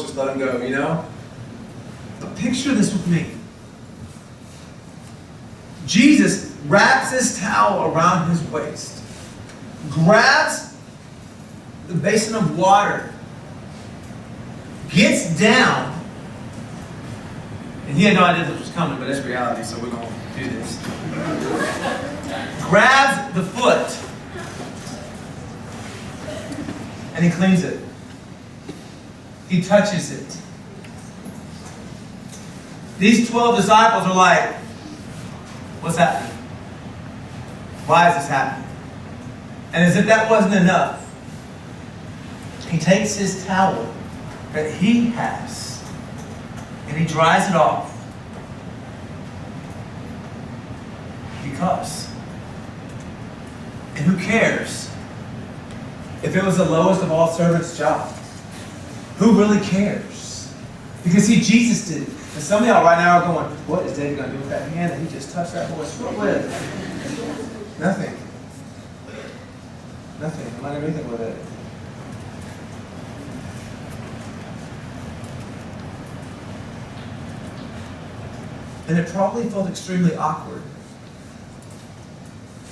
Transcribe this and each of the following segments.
just let him go, you know? But picture this with me. Jesus wraps his towel around his waist, grabs the basin of water, gets down, and he had no idea this was coming, but it's reality, so we're going to do this. Grabs the foot, and he cleans it. He touches it. These 12 disciples are like, what's happening? Why is this happening? And as if that wasn't enough, he takes his towel that he has and he dries it off. Because. And who cares if it was the lowest of all servants' job? Who really cares? Because see, Jesus did it. And some of y'all right now are going, what is David going to do with that hand that he just touched that boy's foot with? Nothing. Nothing. I'm not going to do anything with it. And it probably felt extremely awkward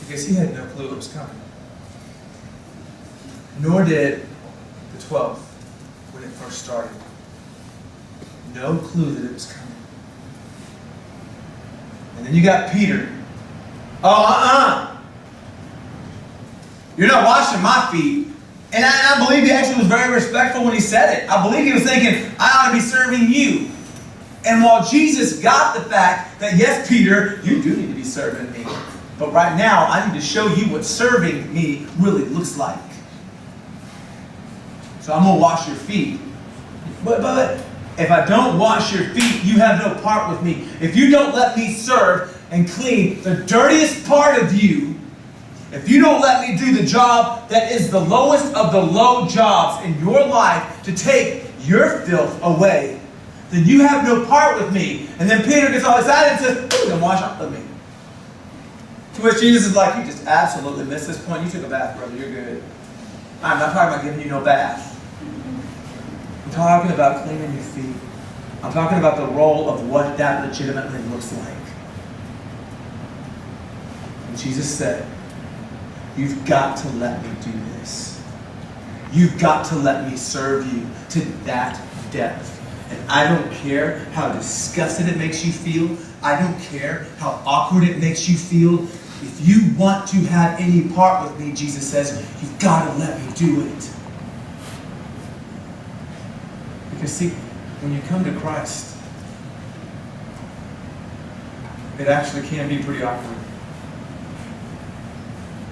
because he had no clue it was coming. Nor did the 12 when it first started. No clue that it was coming. And then you got Peter. You're not washing my feet. And I believe he actually was very respectful when he said it. I believe he was thinking, I ought to be serving you. And while Jesus got the fact that, yes, Peter, you do need to be serving me. But right now, I need to show you what serving me really looks like. So I'm going to wash your feet. But if I don't wash your feet, you have no part with me. If you don't let me serve and clean the dirtiest part of you, if you don't let me do the job that is the lowest of the low jobs in your life to take your filth away, then you have no part with me. And then Peter gets all excited and says, then wash up with me. To which Jesus is like, you just absolutely missed this point. You took a bath, brother. You're good. I'm not talking about giving you no bath. I'm talking about cleaning your feet. I'm talking about the role of what that legitimately looks like. And Jesus said, you've got to let me do this. You've got to let me serve you to that depth. And I don't care how disgusted it makes you feel. I don't care how awkward it makes you feel. If you want to have any part with me, Jesus says, you've got to let me do it. Because see, when you come to Christ, it actually can be pretty awkward.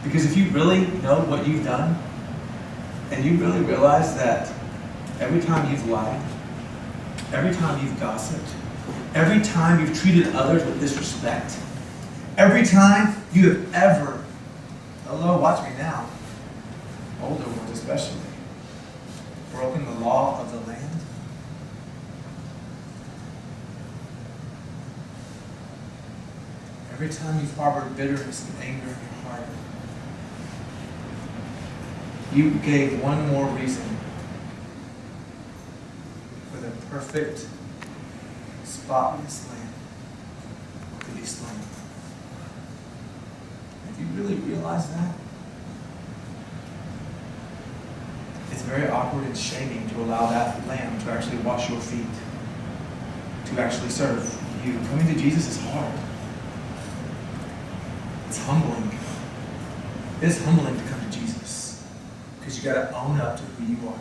Because if you really know what you've done, and you really realize that every time you've lied, every time you've gossiped, every time you've treated others with disrespect, every time you have ever, hello, watch me now, older ones especially, broken the law of the land, every time you've harbored bitterness and anger in your heart, you gave one more reason for the perfect, spotless lamb to be slain. If you really realize that, it's very awkward and shaming to allow that lamb to actually wash your feet, to actually serve you. Coming to Jesus is hard. It's humbling. It's humbling to come to Jesus because you got to own up to who you are.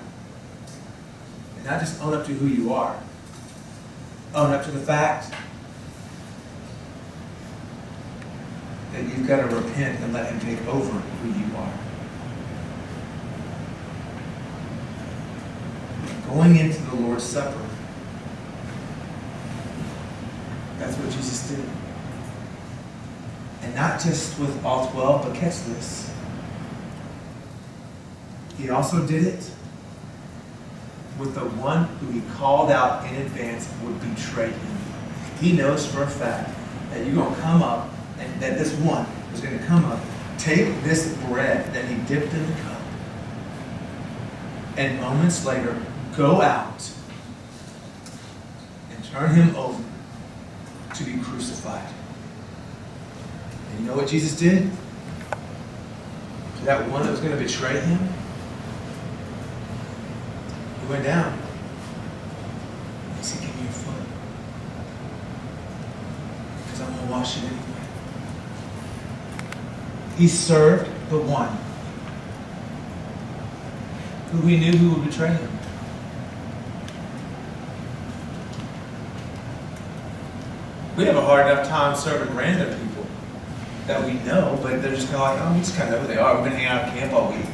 And not just own up to who you are. Own up to the fact that you've got to repent and let him take over who you are. Going into the Lord's Supper, that's what Jesus did. And not just with all 12, but catch this. He also did it with the one who he called out in advance would betray him. He knows for a fact that you're going to come up, and that this one is going to come up, take this bread that he dipped in the cup, and moments later, go out turn him over to be crucified. And you know what Jesus did? To that one that was going to betray him, he went down. He said, give me your foot. Because I'm going to wash it anyway. He served the one who he knew who would betray him. We have a hard enough time serving random people that we know, but they're just kind of like, oh, we just kind of know who they are. We've been hanging out at camp all week.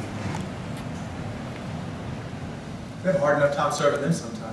We have a hard enough time serving them sometimes.